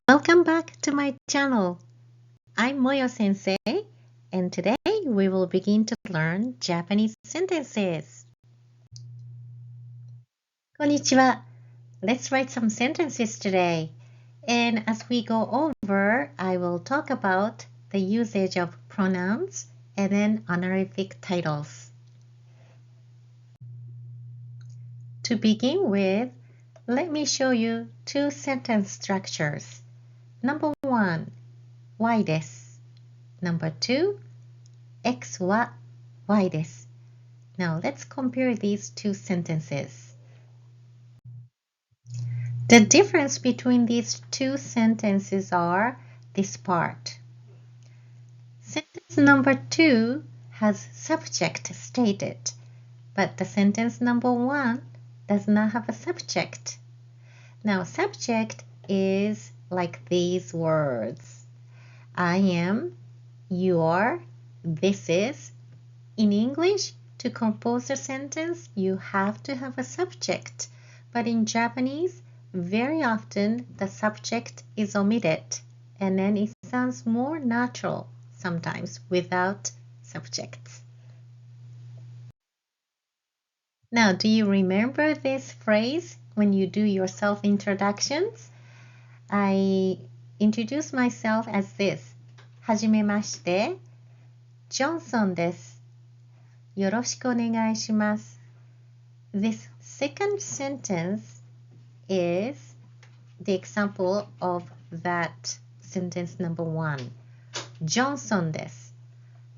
Welcome back to my channel. I'm Moyo Sensei, and today we will begin to learn Japanese sentences. Konnichiwa. Let's write some sentences today. And as we go over, I will talk about the usage of pronouns and then honorific titles. To begin with, let me show you two sentence structures. Number 1, Yです。Number 2, XはYです。Now let's compare these two sentences. The difference between these two sentences are this part. Sentence number 2 has subject stated, but the sentence number 1 does not have a subject. Now subject is like these words. I am, you are, this is. In English, to compose a sentence, you have to have a subject. But in Japanese, very often the subject is omitted, and then it sounds more natural sometimes without subjects. Now, do you remember this phrase when you do your self-introductions? I introduce myself as this. はじめまして、ジョンソンです。よろしくお願いします。This second sentence is the example of that sentence number 1. ジョンソンです。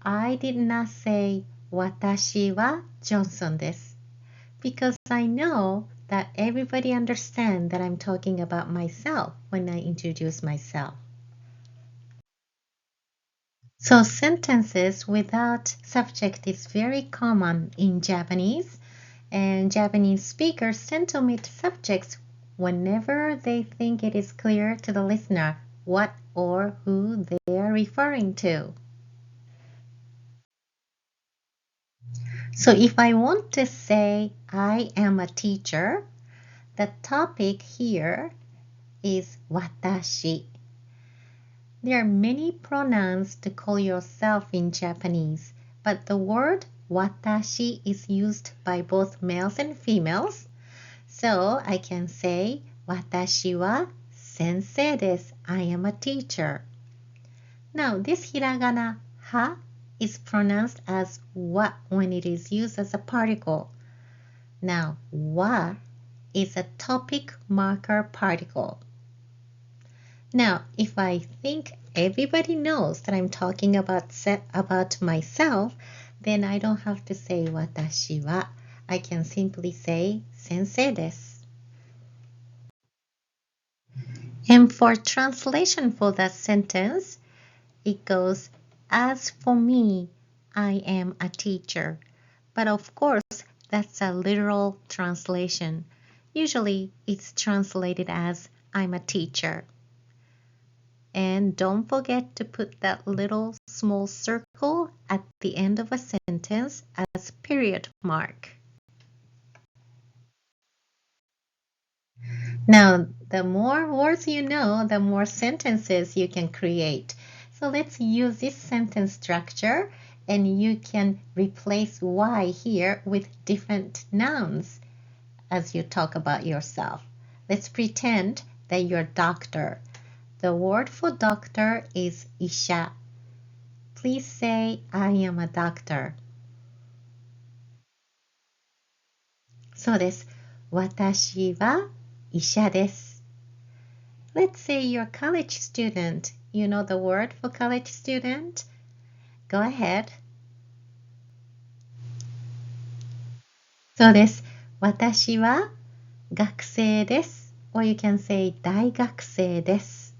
I did not say 私はジョンソンです。Because I know that everybody understands that I'm talking about myself when I introduce myself. So sentences without subject is very common in Japanese, and Japanese speakers tend to omit subjects whenever they think it is clear to the listener what or who they are referring to. So if I want to say I am a teacher, the topic here is watashi. There are many pronouns to call yourself in Japanese, but the word watashi is used by both males and females. So I can say, watashi wa sensei desu. I am a teacher. Now this hiragana ha is pronounced as wa when it is used as a particle. Now wa is a topic marker particle. Now, if I think everybody knows that I'm talking about myself, then I don't have to say watashi wa. I can simply say sensei desu. And for translation for that sentence, it goes, as for me, I am a teacher. But of course, that's a literal translation. Usually, it's translated as I'm a teacher. And don't forget to put that little small circle at the end of a sentence as period mark. Now, the more words you know, the more sentences you can create. So let's use this sentence structure, and you can replace Y here with different nouns as you talk about yourself. Let's pretend that you're a doctor. The word for doctor is isha. Please say, I am a doctor. そうです。私は医者です。Let's say you're a college student. You know the word for college student? Go ahead. そうです。私は学生です。Or you can say 大学生です。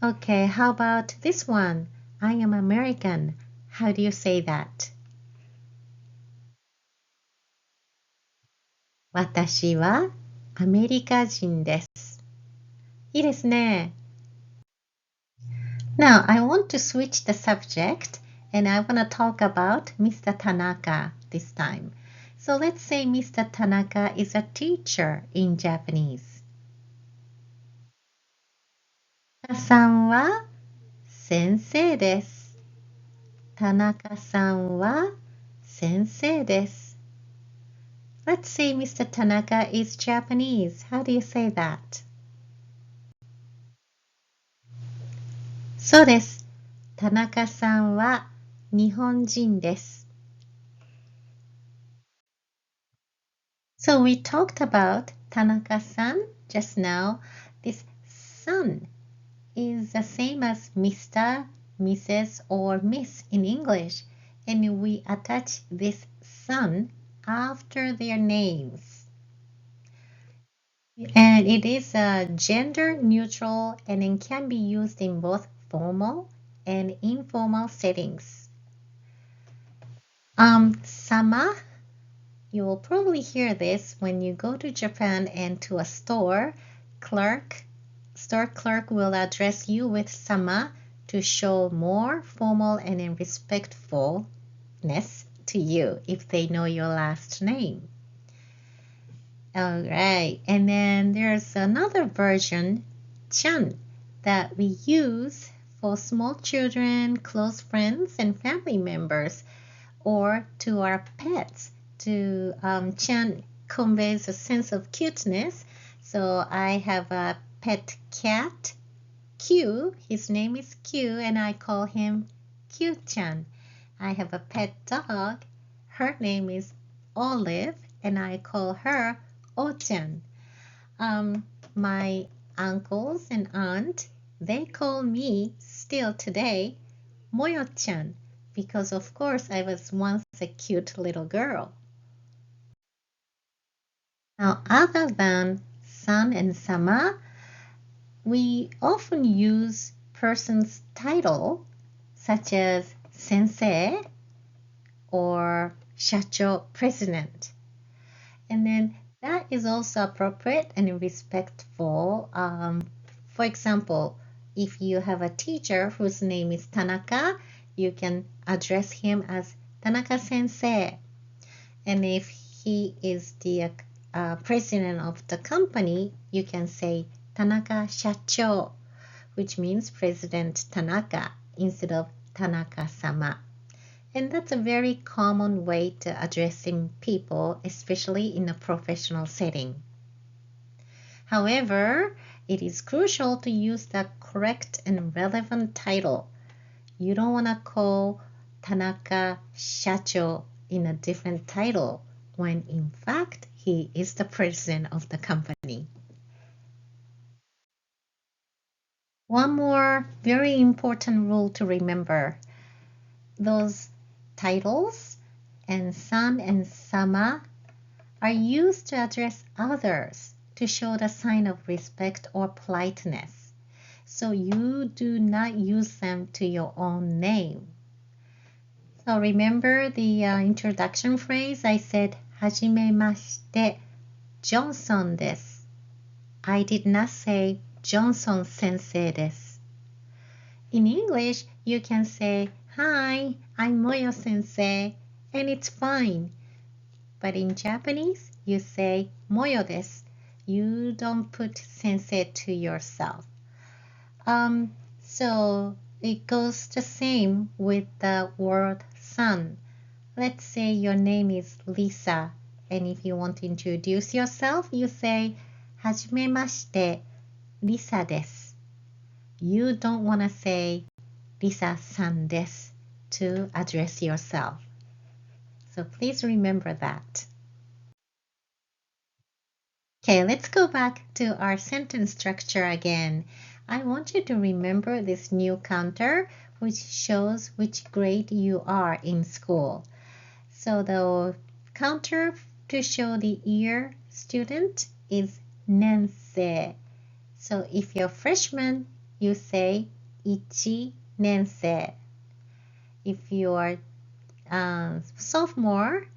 Okay, how about this one? I am American. How do you say that? 私はアメリカ人です。いいですね。Now, I want to switch the subject and I want to talk about Mr. Tanaka this time. So let's say Mr. Tanaka is a teacher in Japanese. さんは先生です。田中さんは先生です。Let's say Mr. Tanaka is Japanese. How do you say that? そうです。田中さんは日本人です。So we talked about Tanaka-san just now. This san is the same as Mr., Mrs., or Miss in English, and we attach this san after their names. And it is gender neutral and it can be used in both formal and informal settings. Sama, you will probably hear this when you go to Japan and to a store clerk will address you with sama to show more formal and respectfulness to you if they know your last name. All right, and then there's another version, chan, that we use for small children, close friends, and family members, or to our pets. Chan conveys a sense of cuteness. So I have a pet cat, Q. His name is Q, and I call him Q-chan. I have a pet dog. Her name is Olive, and I call her O-chan. My uncles and aunt, they call me still today Moyo-chan, because of course I was once a cute little girl. Now, other than san and sama, we often use person's title, such as sensei or shacho, president. And then that is also appropriate and respectful. For example, if you have a teacher whose name is Tanaka, you can address him as Tanaka sensei. And if he is the president of the company, you can say Tanaka shacho, which means President Tanaka instead of Tanaka-sama. And that's a very common way to addressing people, especially in a professional setting. However, it is crucial to use the correct and relevant title. You don't want to call Tanaka Shacho in a different title when in fact he is the president of the company. One more very important rule to remember. Those titles and san and sama are used to address others to show the sign of respect or politeness. So you do not use them to your own name. So remember the introduction phrase I said, はじめまして、Johnson です。I did not say Johnson 先生です。In English, you can say, Hi, I'm Moyo sensei, and it's fine. But in Japanese, you say Moyo desu. You don't put sensei to yourself. So it goes the same with the word san. Let's say your name is Lisa, and if you want to introduce yourself, you say はじめまして、Lisa です。You don't want to say Lisa-san です to address yourself. So please remember that. Okay, let's go back to our sentence structure again. I want you to remember this new counter, which shows which grade you are in school. So the counter to show the year student is nensei. So if you're freshman, you say ichi nensei. If you're sophomore,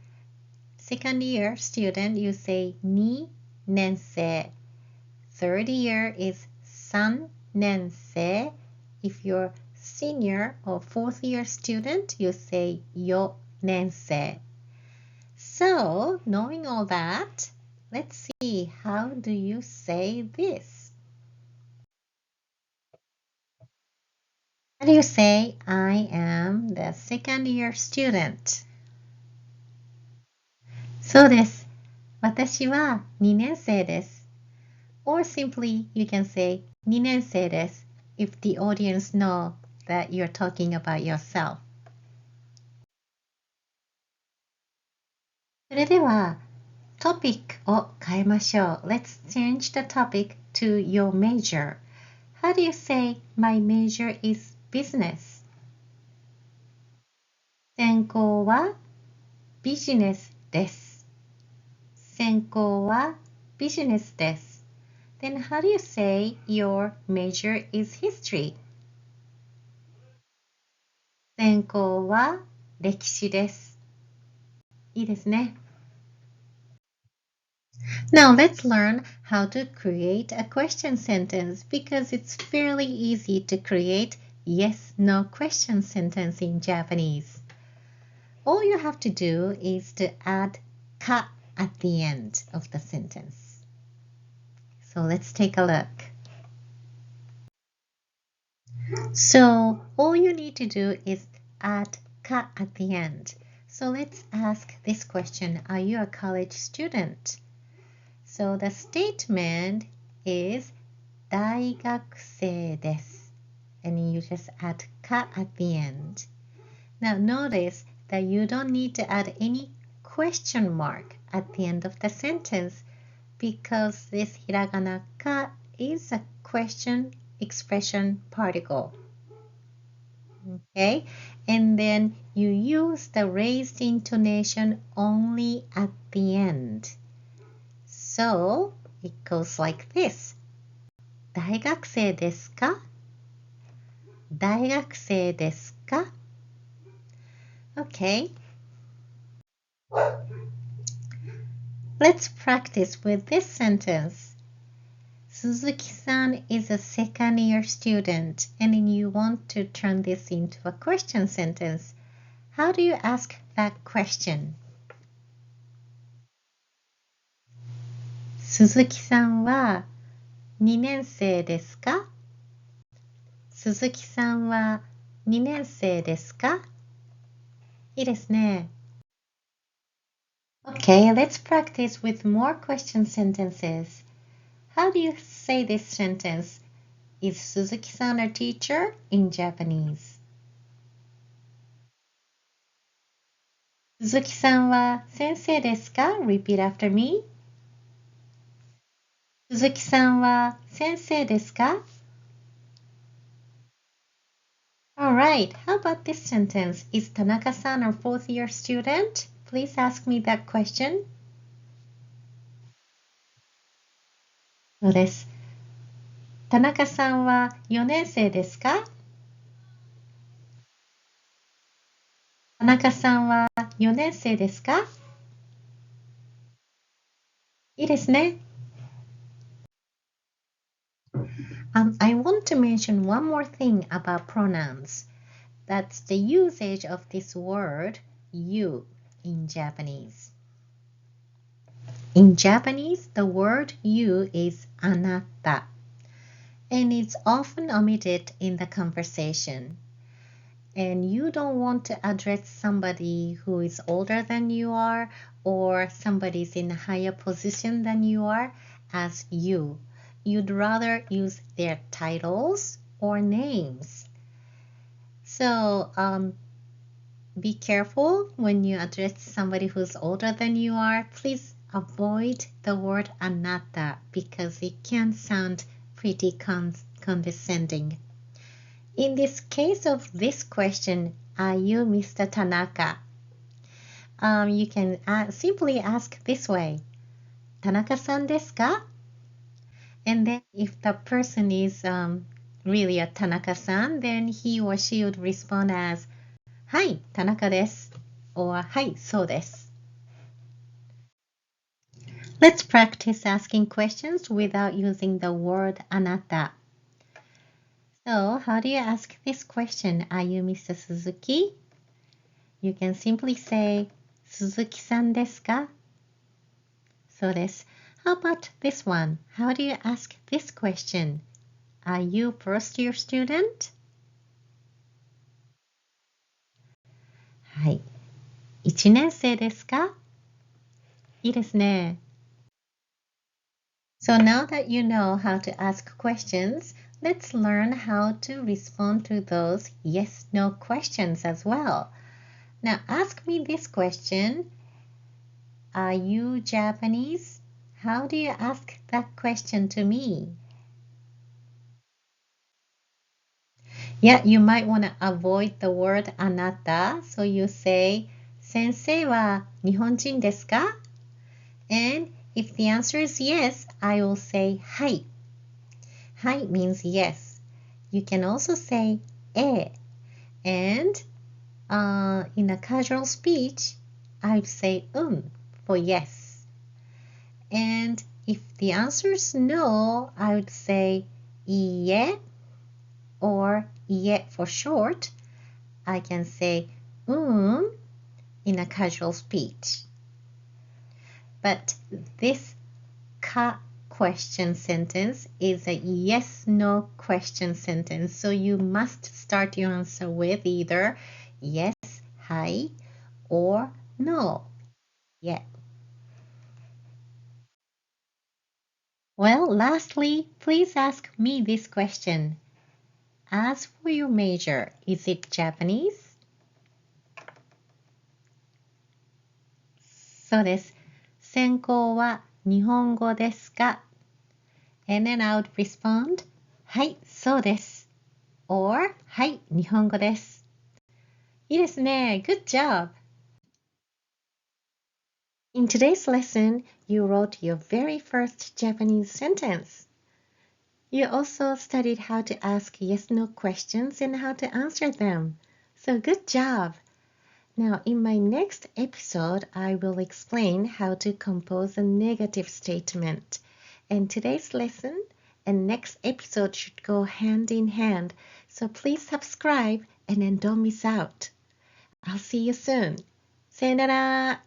second year student, you say ni nensei. Third year is san nensei. If you're senior or fourth year student, you say yo nensei. So, knowing all that, let's see, how do you say this? How do you say, I am the second year student? そうです。私は2年生です。Or simply, you can say 2年生です if the audience know that you're talking about yourself. それでは、トピックを変えましょう。Let's change the topic to your major. How do you say, my major is business? 専攻はビジネスです。専攻はビジネスです。Then how do you say your major is history? 専攻は歴史です。いいですね。Now let's learn how to create a question sentence because it's fairly easy to create yes/no question sentence in Japanese. All you have to do is to add ka at the end of the sentence. So let's take a look. So all you need to do is add ka at the end. So let's ask this question. Are you a college student? So the statement is 大学生です. And you just add ka at the end. Now notice that you don't need to add any question mark at the end of the sentence because this hiragana ka is a question expression particle. Okay, and then you use the raised intonation only at the end. So it goes like this. 大学生ですか? 大学生ですか? Okay. Let's practice with this sentence. Suzuki-san is a second year student and you want to turn this into a question sentence. How do you ask that question? 鈴木さんは2年生ですか? 鈴木さんは2年生ですか? いいですね。Okay, let's practice with more question sentences. How do you say this sentence? Is Suzuki-san a teacher in Japanese? 鈴木さんは先生ですか? Repeat after me. 鈴木さんは先生ですか? Alright, how about this sentence? Is Tanaka-san a fourth year student? Please ask me that question. そうです。田中さんは4年生ですか? 田中さんは4年生ですか? いいですね。I want to mention one more thing about pronouns. That's the usage of this word, you, in Japanese. In Japanese, the word you is anata, and it's often omitted in the conversation. And you don't want to address somebody who is older than you are or somebody's in a higher position than you are as you. You'd rather use their titles or names. So be careful when you address somebody who's older than you are. Please avoid the word anata because it can sound pretty condescending. In this case of this question, are you Mr. Tanaka? You can simply ask this way, Tanaka-san desu ka? And then if the person is really a Tanaka-san, then he or she would respond as, はい、Tanaka desu, or はい、そうです. Let's practice asking questions without using the word anata. So, how do you ask this question? Are you Mr. Suzuki? You can simply say, 鈴木さんですか? そうです。How about this one? How do you ask this question? Are you first year student? はい。1年生ですか？いいですね。So now that you know how to ask questions, let's learn how to respond to those yes-no questions as well. Now ask me this question. Are you Japanese? How do you ask that question to me? Yeah, you might want to avoid the word あなた. So you say, 先生は日本人ですか? And if the answer is yes, I will say はい. はい means yes. You can also say ええ. And in a casual speech, I'd say for yes. And if the answer is no, I would say いいえ or いいえ for short. I can say in a casual speech. But this ka question sentence is a yes-no question sentence. So you must start your answer with either yes, はい, or no, yeah. Well, lastly, please ask me this question. As for your major, is it Japanese? そうです。専攻は日本語ですか? And then I would respond, はい、そうです。or はい、日本語です。いいですね。Good job! In today's lesson, you wrote your very first Japanese sentence. You also studied how to ask yes-no questions and how to answer them. So good job! Now, in my next episode, I will explain how to compose a negative statement. And today's lesson and next episode should go hand in hand. So please subscribe and then don't miss out. I'll see you soon. さよなら